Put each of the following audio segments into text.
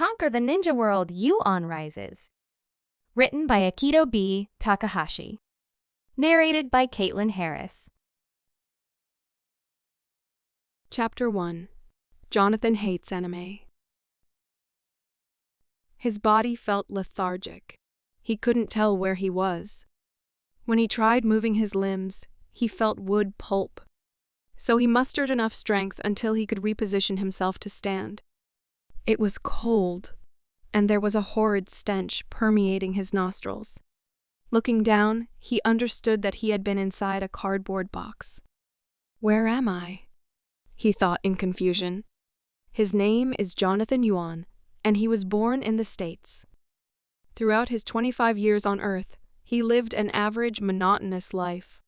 conquer the ninja world, Yuan rises. Written by Akito B. Takahashi. Narrated by Kaitlin Harris. Chapter 1. Jonathan hates anime. His body felt lethargic. He couldn't tell where he was. When he tried moving his limbs, he felt wood pulp. So he mustered enough strength until he could reposition himself to stand. It was cold, and there was a horrid stench permeating his nostrils. Looking down, he understood that he had been inside a cardboard box. Where am I? He thought in confusion. His name is Jonathan Yuan, and he was born in the States. Throughout his 25 years on Earth, he lived an average, monotonous life.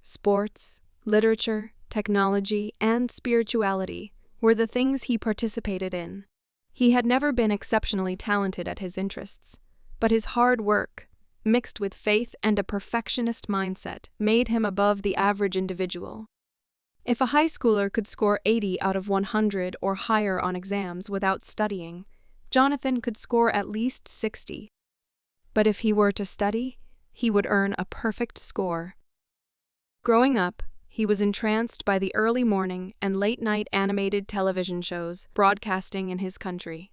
Sports, literature, technology, and spirituality were the things he participated in. He had never been exceptionally talented at his interests, but his hard work, mixed with faith and a perfectionist mindset, made him above the average individual. If a high schooler could score 80 out of 100 or higher on exams without studying, Jonathan could score at least 60. But if he were to study, he would earn a perfect score. Growing up, he was entranced by the early morning and late-night animated television shows broadcasting in his country.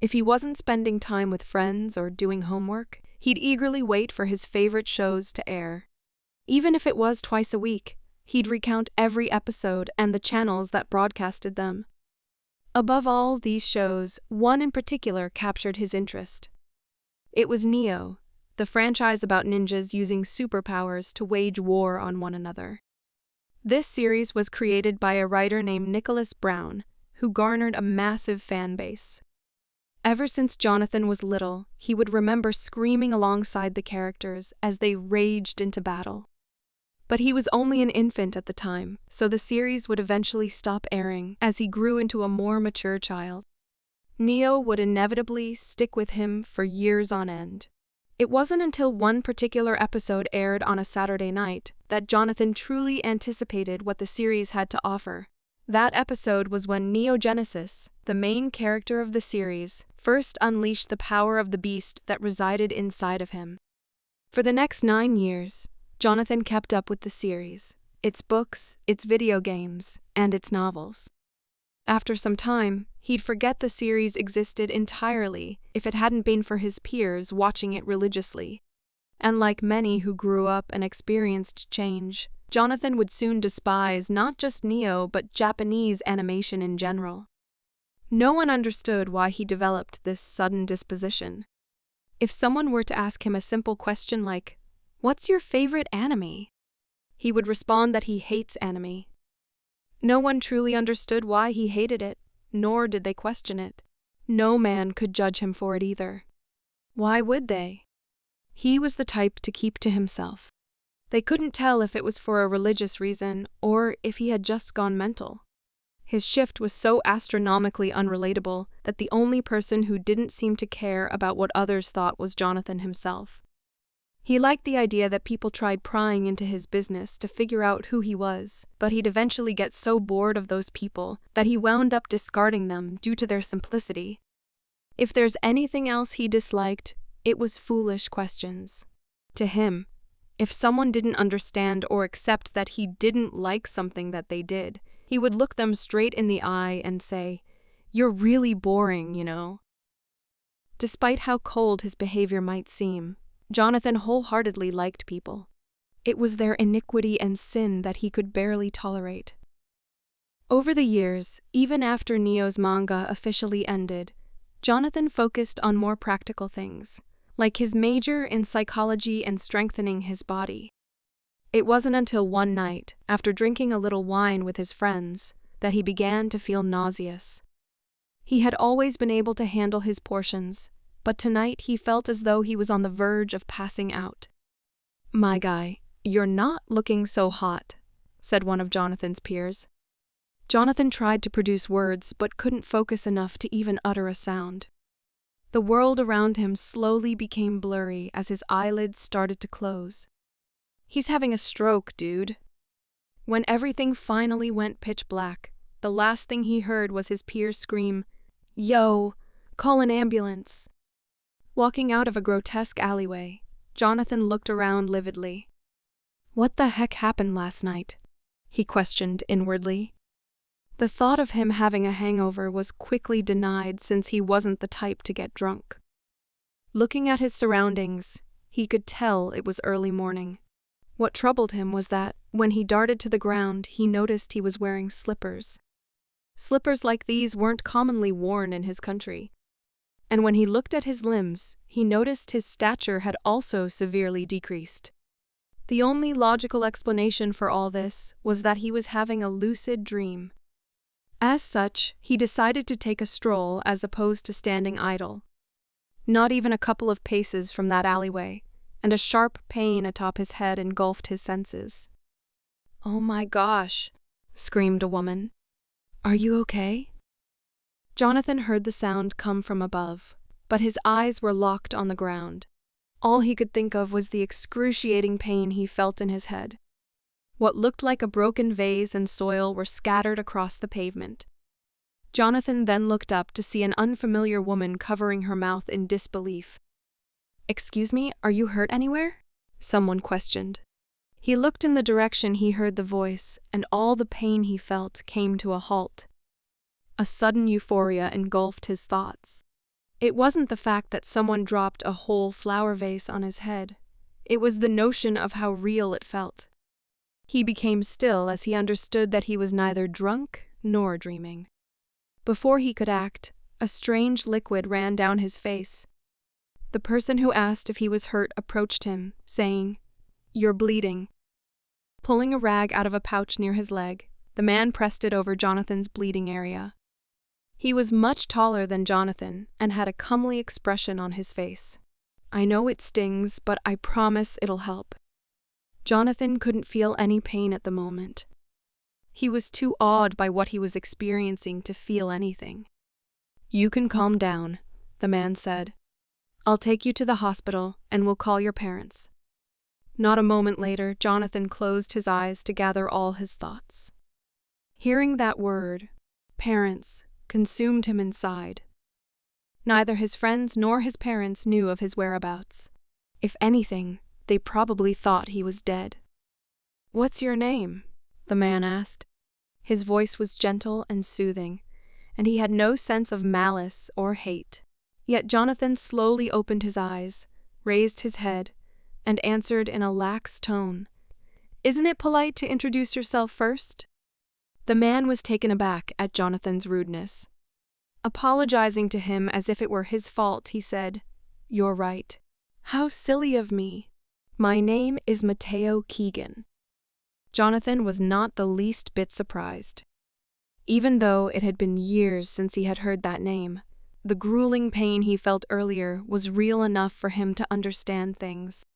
If he wasn't spending time with friends or doing homework, he'd eagerly wait for his favorite shows to air. Even if it was twice a week, he'd recount every episode and the channels that broadcasted them. Above all these shows, one in particular captured his interest. It was Neo, the franchise about ninjas using superpowers to wage war on one another. This series was created by a writer named Nicholas Brown, who garnered a massive fan base. Ever since Jonathan was little, he would remember screaming alongside the characters as they raged into battle. But he was only an infant at the time, so the series would eventually stop airing as he grew into a more mature child. Neo would inevitably stick with him for years on end. It wasn't until one particular episode aired on a Saturday night that Jonathan truly anticipated what the series had to offer. That episode was when Neo Genesis, the main character of the series, first unleashed the power of the beast that resided inside of him. For the next 9 years, Jonathan kept up with the series, its books, its video games, and its novels. After some time, he'd forget the series existed entirely if it hadn't been for his peers watching it religiously. And like many who grew up and experienced change, Jonathan would soon despise not just Neo but Japanese animation in general. No one understood why he developed this sudden disposition. If someone were to ask him a simple question like, "What's your favorite anime?" he would respond that he hates anime. No one truly understood why he hated it, nor did they question it. No man could judge him for it either. Why would they? He was the type to keep to himself. They couldn't tell if it was for a religious reason or if he had just gone mental. His shift was so astronomically unrelatable that the only person who didn't seem to care about what others thought was Jonathan himself. He liked the idea that people tried prying into his business to figure out who he was, but he'd eventually get so bored of those people that he wound up discarding them due to their simplicity. If there's anything else he disliked, it was foolish questions. To him, if someone didn't understand or accept that he didn't like something that they did, he would look them straight in the eye and say, "You're really boring, you know." Despite how cold his behavior might seem, Jonathan wholeheartedly liked people. It was their iniquity and sin that he could barely tolerate. Over the years, even after Neo's manga officially ended, Jonathan focused on more practical things, like his major in psychology and strengthening his body. It wasn't until one night, after drinking a little wine with his friends, that he began to feel nauseous. He had always been able to handle his portions, but tonight he felt as though he was on the verge of passing out. "My guy, you're not looking so hot," said one of Jonathan's peers. Jonathan tried to produce words but couldn't focus enough to even utter a sound. The world around him slowly became blurry as his eyelids started to close. "He's having a stroke, dude." When everything finally went pitch black, the last thing he heard was his peer scream, "Yo, Call an ambulance. Walking out of a grotesque alleyway, Jonathan looked around lividly. What the heck happened last night? He questioned inwardly. The thought of him having a hangover was quickly denied since he wasn't the type to get drunk. Looking at his surroundings, he could tell it was early morning. What troubled him was that, when he darted to the ground, he noticed he was wearing slippers. Slippers like these weren't commonly worn in his country. And when he looked at his limbs, he noticed his stature had also severely decreased. The only logical explanation for all this was that he was having a lucid dream. As such, he decided to take a stroll as opposed to standing idle. Not even a couple of paces from that alleyway, and a sharp pain atop his head engulfed his senses. "Oh my gosh," screamed a woman. "Are you okay?" Jonathan heard the sound come from above, but his eyes were locked on the ground. All he could think of was the excruciating pain he felt in his head. What looked like a broken vase and soil were scattered across the pavement. Jonathan then looked up to see an unfamiliar woman covering her mouth in disbelief. "Excuse me, are you hurt anywhere?" someone questioned. He looked in the direction he heard the voice, and all the pain he felt came to a halt. A sudden euphoria engulfed his thoughts. It wasn't the fact that someone dropped a whole flower vase on his head. It was the notion of how real it felt. He became still as he understood that he was neither drunk nor dreaming. Before he could act, a strange liquid ran down his face. The person who asked if he was hurt approached him, saying, "You're bleeding." Pulling a rag out of a pouch near his leg, the man pressed it over Jonathan's bleeding area. He was much taller than Jonathan and had a comely expression on his face. "I know it stings, but I promise it'll help." Jonathan couldn't feel any pain at the moment. He was too awed by what he was experiencing to feel anything. "You can calm down," the man said. "I'll take you to the hospital and we'll call your parents." Not a moment later, Jonathan closed his eyes to gather all his thoughts. Hearing that word, parents, consumed him inside. Neither his friends nor his parents knew of his whereabouts. If anything, they probably thought he was dead. "What's your name?" the man asked. His voice was gentle and soothing, and he had no sense of malice or hate. Yet Jonathan slowly opened his eyes, raised his head, and answered in a lax tone, "Isn't it polite to introduce yourself first?" The man was taken aback at Jonathan's rudeness. Apologizing to him as if it were his fault, he said, "You're right. How silly of me. My name is Mateo Keegan." Jonathan was not the least bit surprised. Even though it had been years since he had heard that name, the grueling pain he felt earlier was real enough for him to understand things.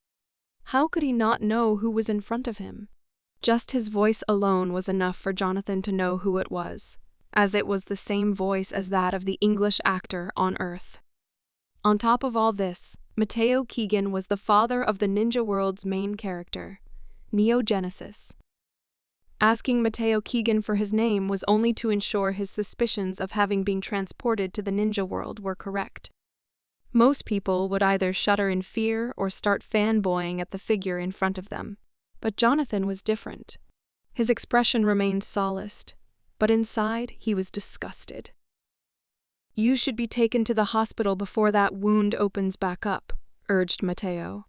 How could he not know who was in front of him? Just his voice alone was enough for Jonathan to know who it was, as it was the same voice as that of the English actor on Earth. On top of all this, Mateo Keegan was the father of the ninja world's main character, Neo Genesis. Asking Mateo Keegan for his name was only to ensure his suspicions of having been transported to the ninja world were correct. Most people would either shudder in fear or start fanboying at the figure in front of them. But Jonathan was different. His expression remained solaced, but inside he was disgusted. "You should be taken to the hospital before that wound opens back up," urged Mateo.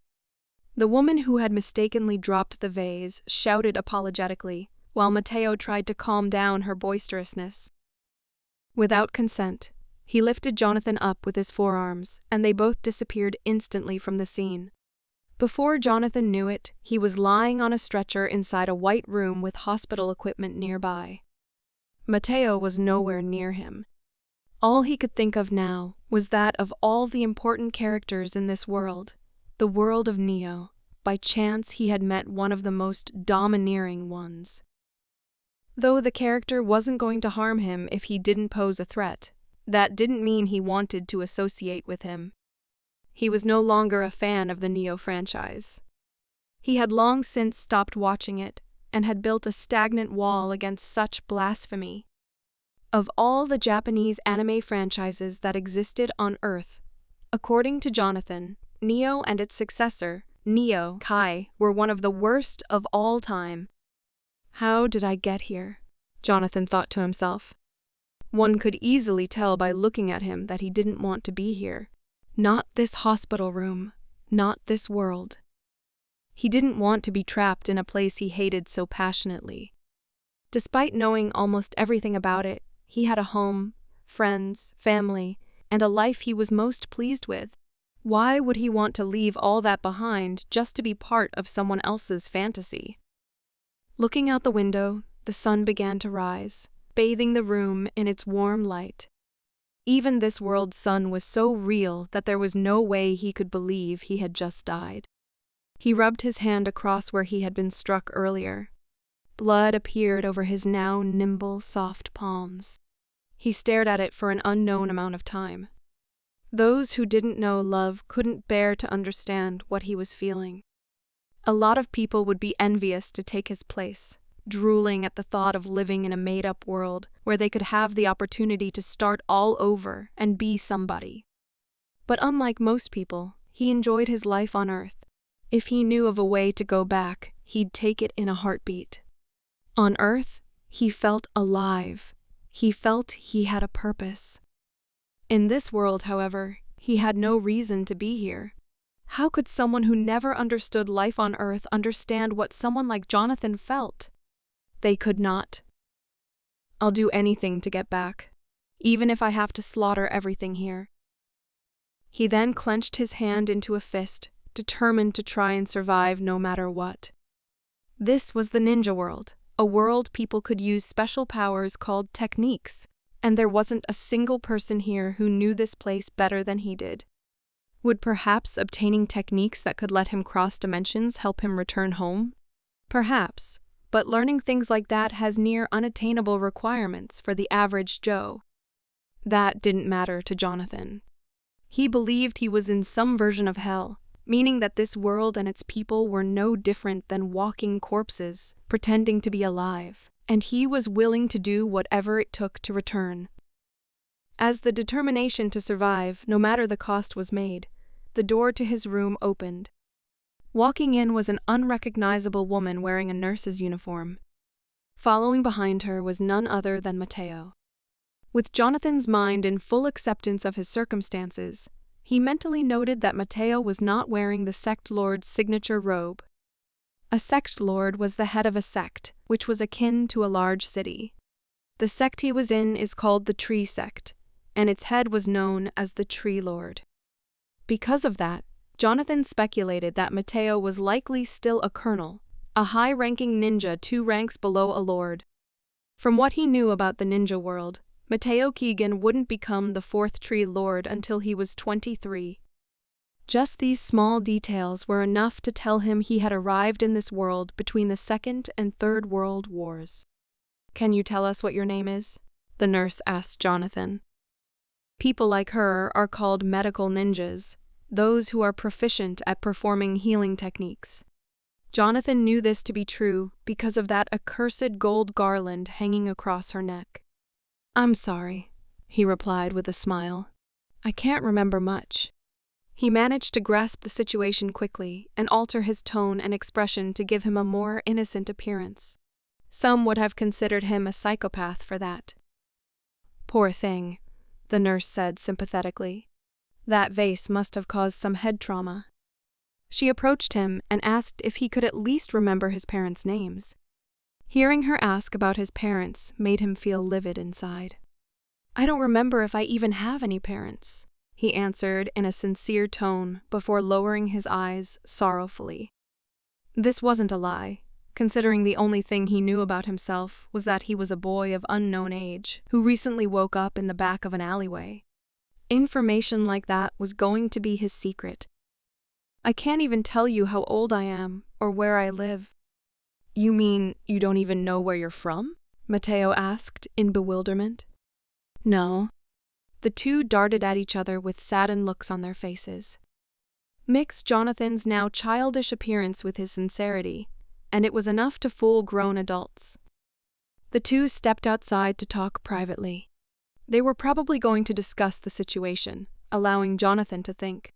The woman who had mistakenly dropped the vase shouted apologetically, while Mateo tried to calm down her boisterousness. Without consent, he lifted Jonathan up with his forearms, and they both disappeared instantly from the scene. Before Jonathan knew it, he was lying on a stretcher inside a white room with hospital equipment nearby. Mateo was nowhere near him. All he could think of now was that of all the important characters in this world, the world of Neo, by chance he had met one of the most domineering ones. Though the character wasn't going to harm him if he didn't pose a threat, that didn't mean he wanted to associate with him. He was no longer a fan of the Neo franchise. He had long since stopped watching it and had built a stagnant wall against such blasphemy. Of all the Japanese anime franchises that existed on Earth, according to Jonathan, Neo and its successor, Neo Kai, were one of the worst of all time. How did I get here? Jonathan thought to himself. One could easily tell by looking at him that he didn't want to be here. Not this hospital room, not this world. He didn't want to be trapped in a place he hated so passionately. Despite knowing almost everything about it, he had a home, friends, family, and a life he was most pleased with. Why would he want to leave all that behind just to be part of someone else's fantasy? Looking out the window, the sun began to rise, bathing the room in its warm light. Even this world's sun was so real that there was no way he could believe he had just died. He rubbed his hand across where he had been struck earlier. Blood appeared over his now nimble, soft palms. He stared at it for an unknown amount of time. Those who didn't know love couldn't bear to understand what he was feeling. A lot of people would be envious to take his place, drooling at the thought of living in a made-up world where they could have the opportunity to start all over and be somebody. But unlike most people, he enjoyed his life on Earth. If he knew of a way to go back, he'd take it in a heartbeat. On Earth, he felt alive. He felt he had a purpose. In this world, however, he had no reason to be here. How could someone who never understood life on Earth understand what someone like Jonathan felt? They could not. I'll do anything to get back, even if I have to slaughter everything here. He then clenched his hand into a fist, determined to try and survive no matter what. This was the ninja world, a world people could use special powers called techniques, and there wasn't a single person here who knew this place better than he did. Would perhaps obtaining techniques that could let him cross dimensions help him return home? Perhaps, but learning things like that has near unattainable requirements for the average Joe. That didn't matter to Jonathan. He believed he was in some version of hell, meaning that this world and its people were no different than walking corpses, pretending to be alive, and he was willing to do whatever it took to return. As the determination to survive, no matter the cost, was made, the door to his room opened. Walking in was an unrecognizable woman wearing a nurse's uniform. Following behind her was none other than Mateo. With Jonathan's mind in full acceptance of his circumstances, he mentally noted that Mateo was not wearing the sect lord's signature robe. A sect lord was the head of a sect, which was akin to a large city. The sect he was in is called the Tree Sect, and its head was known as the Tree Lord. Because of that, Jonathan speculated that Mateo was likely still a colonel, a high-ranking ninja 2 ranks below a lord. From what he knew about the ninja world, Mateo Keegan wouldn't become the 4th Tree Lord until he was 23. Just these small details were enough to tell him he had arrived in this world between the Second and Third World Wars. "Can you tell us what your name is?" the nurse asked Jonathan. People like her are called medical ninjas, those who are proficient at performing healing techniques. Jonathan knew this to be true because of that accursed gold garland hanging across her neck. "I'm sorry," he replied with a smile. "I can't remember much." He managed to grasp the situation quickly and alter his tone and expression to give him a more innocent appearance. Some would have considered him a psychopath for that. "Poor thing," the nurse said sympathetically. "That vase must have caused some head trauma." She approached him and asked if he could at least remember his parents' names. Hearing her ask about his parents made him feel livid inside. "I don't remember if I even have any parents," he answered in a sincere tone before lowering his eyes sorrowfully. This wasn't a lie, considering the only thing he knew about himself was that he was a boy of unknown age who recently woke up in the back of an alleyway. Information like that was going to be his secret. "I can't even tell you how old I am or where I live." "You mean you don't even know where you're from?" Mateo asked in bewilderment. "No." The two darted at each other with saddened looks on their faces. Mix Jonathan's now childish appearance with his sincerity, and it was enough to fool grown adults. The two stepped outside to talk privately. They were probably going to discuss the situation, allowing Jonathan to think.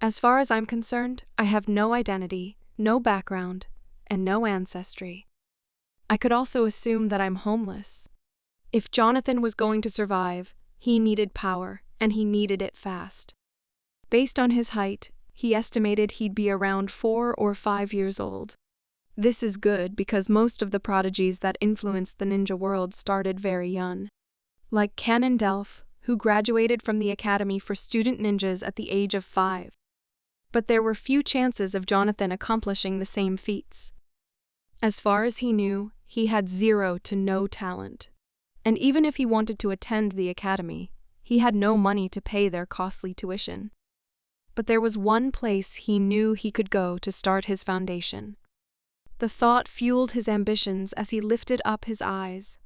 As far as I'm concerned, I have no identity, no background, and no ancestry. I could also assume that I'm homeless. If Jonathan was going to survive, he needed power, and he needed it fast. Based on his height, he estimated he'd be around 4 or 5 years old. This is good because most of the prodigies that influenced the ninja world started very young. Like Canon Delph, who graduated from the Academy for Student Ninjas at the age of 5. But there were few chances of Jonathan accomplishing the same feats. As far as he knew, he had 0 to no talent. And even if he wanted to attend the Academy, he had no money to pay their costly tuition. But there was one place he knew he could go to start his foundation. The thought fueled his ambitions as he lifted up his eyes.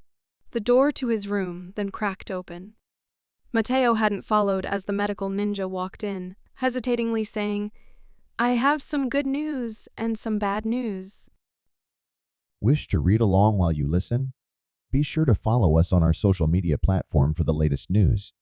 The door to his room then cracked open. Mateo hadn't followed as the medical ninja walked in, hesitatingly saying, "I have some good news and some bad news." Wish to read along while you listen? Be sure to follow us on our social media platform for the latest news.